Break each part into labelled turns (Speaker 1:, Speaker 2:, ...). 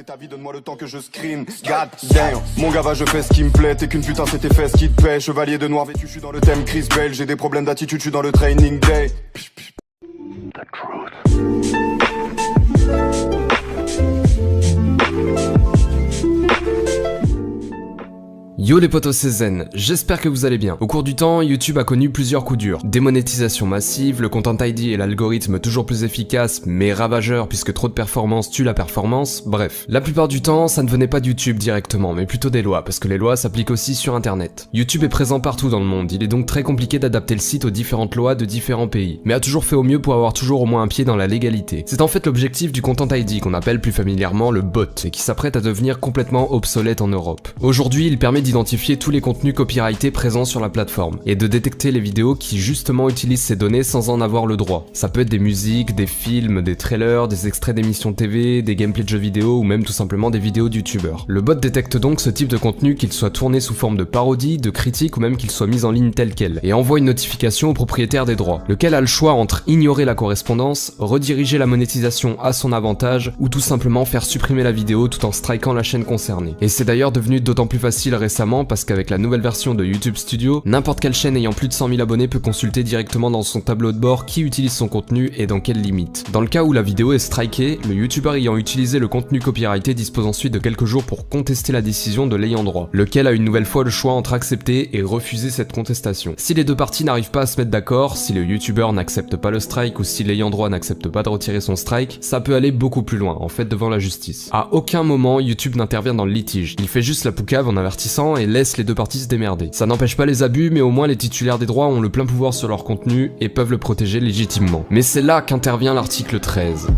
Speaker 1: ta vie, donne-moi le temps que je scream. God damn, mon gars va, je fais ce qui me plaît. T'es qu'une putain, c'est tes fesses qui te paient. Chevalier de noir vêtu, je suis dans le thème Chris Bell. J'ai des problèmes d'attitude, je suis dans le training day. The truth.
Speaker 2: Yo les potos, c'est Zen, j'espère que vous allez bien. Au cours du temps, YouTube a connu plusieurs coups durs. Démonétisation massive, le Content ID et l'algorithme toujours plus efficace mais ravageur puisque trop de performance tue la performance, bref. La plupart du temps, ça ne venait pas de YouTube directement, mais plutôt des lois, parce que les lois s'appliquent aussi sur internet. YouTube est présent partout dans le monde, il est donc très compliqué d'adapter le site aux différentes lois de différents pays, mais a toujours fait au mieux pour avoir toujours au moins un pied dans la légalité. C'est en fait l'objectif du Content ID qu'on appelle plus familièrement le bot, et qui s'apprête à devenir complètement obsolète en Europe. Aujourd'hui, il permet d'identifier tous les contenus copyrightés présents sur la plateforme et de détecter les vidéos qui justement utilisent ces données sans en avoir le droit. Ça peut être des musiques, des films, des trailers, des extraits d'émissions TV, des gameplays de jeux vidéo ou même tout simplement des vidéos de youtubeurs. Le bot détecte donc ce type de contenu, qu'il soit tourné sous forme de parodie, de critique ou même qu'il soit mis en ligne tel quel, et envoie une notification au propriétaire des droits, lequel a le choix entre ignorer la correspondance, rediriger la monétisation à son avantage ou tout simplement faire supprimer la vidéo tout en strikant la chaîne concernée. Et c'est d'ailleurs devenu d'autant plus facile récemment parce qu'avec la nouvelle version de YouTube Studio, n'importe quelle chaîne ayant plus de 100 000 abonnés peut consulter directement dans son tableau de bord qui utilise son contenu et dans quelles limites. Dans le cas où la vidéo est strikée, le youtubeur ayant utilisé le contenu copyrighté dispose ensuite de quelques jours pour contester la décision de l'ayant droit, lequel a une nouvelle fois le choix entre accepter et refuser cette contestation. Si les deux parties n'arrivent pas à se mettre d'accord, si le youtubeur n'accepte pas le strike ou si l'ayant droit n'accepte pas de retirer son strike, ça peut aller beaucoup plus loin, en fait devant la justice. À aucun moment YouTube n'intervient dans le litige, il fait juste la poucave en avertissant et laisse les deux parties se démerder. Ça n'empêche pas les abus, mais au moins les titulaires des droits ont le plein pouvoir sur leur contenu et peuvent le protéger légitimement. Mais c'est là qu'intervient l'article 13.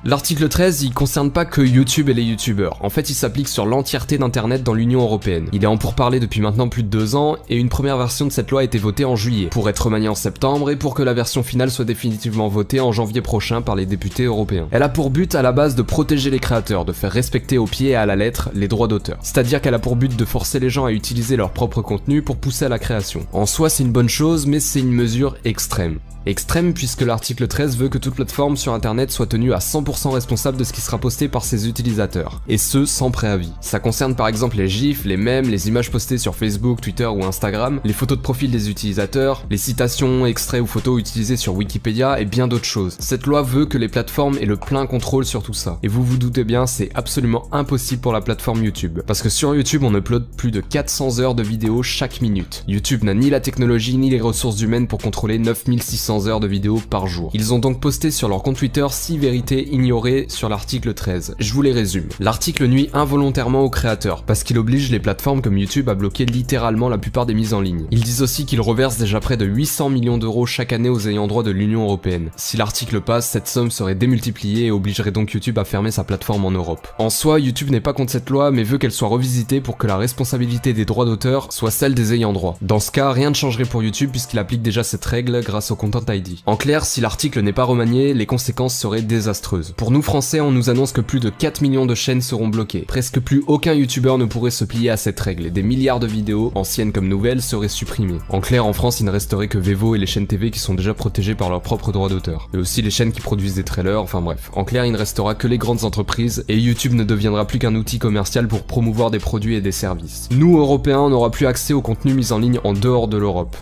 Speaker 2: L'article 13, il concerne pas que YouTube et les youtubeurs. En fait, il s'applique sur l'entièreté d'internet dans l'Union Européenne. Il est en pourparlers depuis maintenant plus de 2 ans, et une première version de cette loi a été votée en juillet, pour être remaniée en septembre, et pour que la version finale soit définitivement votée en janvier prochain par les députés européens. Elle a pour but à la base de protéger les créateurs, de faire respecter au pied et à la lettre les droits d'auteur. C'est-à-dire qu'elle a pour but de forcer les gens à utiliser leur propre contenu pour pousser à la création. En soi, c'est une bonne chose, mais c'est une mesure extrême. Extrême puisque l'article 13 veut que toute plateforme sur internet soit tenue à 100% responsable de ce qui sera posté par ses utilisateurs, et ce sans préavis. Ça concerne par exemple les gifs, les mèmes, les images postées sur Facebook, Twitter ou Instagram, les photos de profil des utilisateurs, les citations, extraits ou photos utilisées sur Wikipédia et bien d'autres choses. Cette loi veut que les plateformes aient le plein contrôle sur tout ça. Et vous vous doutez bien, c'est absolument impossible pour la plateforme YouTube. Parce que sur YouTube, on upload plus de 400 heures de vidéos chaque minute. YouTube n'a ni la technologie ni les ressources humaines pour contrôler 9600 heures de vidéos par jour. Ils ont donc posté sur leur compte Twitter 6 vérités ignorées sur l'article 13. Je vous les résume. L'article nuit involontairement aux créateurs, parce qu'il oblige les plateformes comme YouTube à bloquer littéralement la plupart des mises en ligne. Ils disent aussi qu'ils reversent déjà près de 800 millions d'euros chaque année aux ayants droit de l'Union Européenne. Si l'article passe, cette somme serait démultipliée et obligerait donc YouTube à fermer sa plateforme en Europe. En soi, YouTube n'est pas contre cette loi, mais veut qu'elle soit revisitée pour que la responsabilité des droits d'auteur soit celle des ayants droit. Dans ce cas, rien ne changerait pour YouTube puisqu'il applique déjà cette règle grâce au Content ID. En clair, si l'article n'est pas remanié, les conséquences seraient désastreuses. Pour nous Français, on nous annonce que plus de 4 millions de chaînes seront bloquées. Presque plus aucun youtubeur ne pourrait se plier à cette règle et des milliards de vidéos, anciennes comme nouvelles, seraient supprimées. En clair, en France, il ne resterait que Vevo et les chaînes TV qui sont déjà protégées par leurs propres droits d'auteur. Et aussi les chaînes qui produisent des trailers, enfin bref. En clair, il ne restera que les grandes entreprises et YouTube ne deviendra plus qu'un outil commercial pour promouvoir des produits et des services. Nous, Européens, on n'aura plus accès au contenu mis en ligne en dehors de l'Europe.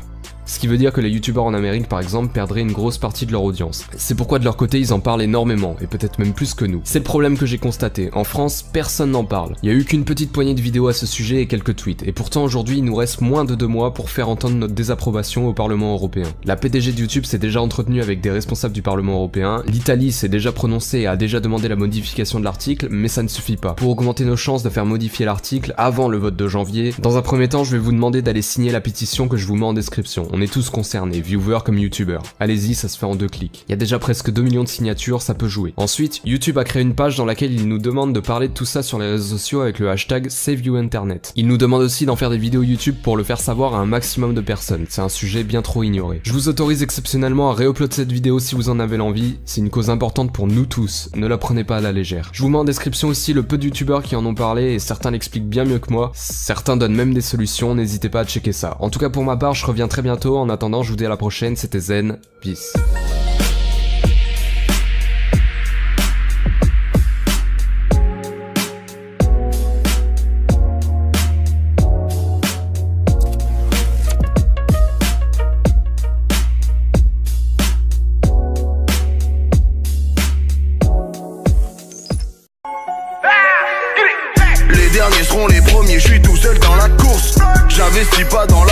Speaker 2: Ce qui veut dire que les youtubeurs en Amérique par exemple perdraient une grosse partie de leur audience. C'est pourquoi de leur côté ils en parlent énormément, et peut-être même plus que nous. C'est le problème que j'ai constaté, en France personne n'en parle. Il y a eu qu'une petite poignée de vidéos à ce sujet et quelques tweets, et pourtant aujourd'hui il nous reste moins de 2 mois pour faire entendre notre désapprobation au Parlement européen. La PDG de YouTube s'est déjà entretenue avec des responsables du Parlement européen, l'Italie s'est déjà prononcée et a déjà demandé la modification de l'article, mais ça ne suffit pas. Pour augmenter nos chances de faire modifier l'article avant le vote de janvier, dans un premier temps je vais vous demander d'aller signer la pétition que je vous mets en description. On est tous concernés, viewers comme youtubeurs. Allez-y, ça se fait en 2 clics. Il y a déjà presque 2 millions de signatures, ça peut jouer. Ensuite, YouTube a créé une page dans laquelle il nous demande de parler de tout ça sur les réseaux sociaux avec le hashtag SaveYouInternet. Il nous demande aussi d'en faire des vidéos YouTube pour le faire savoir à un maximum de personnes. C'est un sujet bien trop ignoré. Je vous autorise exceptionnellement à réuploader cette vidéo si vous en avez l'envie. C'est une cause importante pour nous tous. Ne la prenez pas à la légère. Je vous mets en description aussi le peu de youtubeurs qui en ont parlé et certains l'expliquent bien mieux que moi. Certains donnent même des solutions, n'hésitez pas à checker ça. En tout cas pour ma part, je reviens très bientôt. En attendant, je vous dis à la prochaine, c'était Zen, peace.
Speaker 3: n'investis pas dans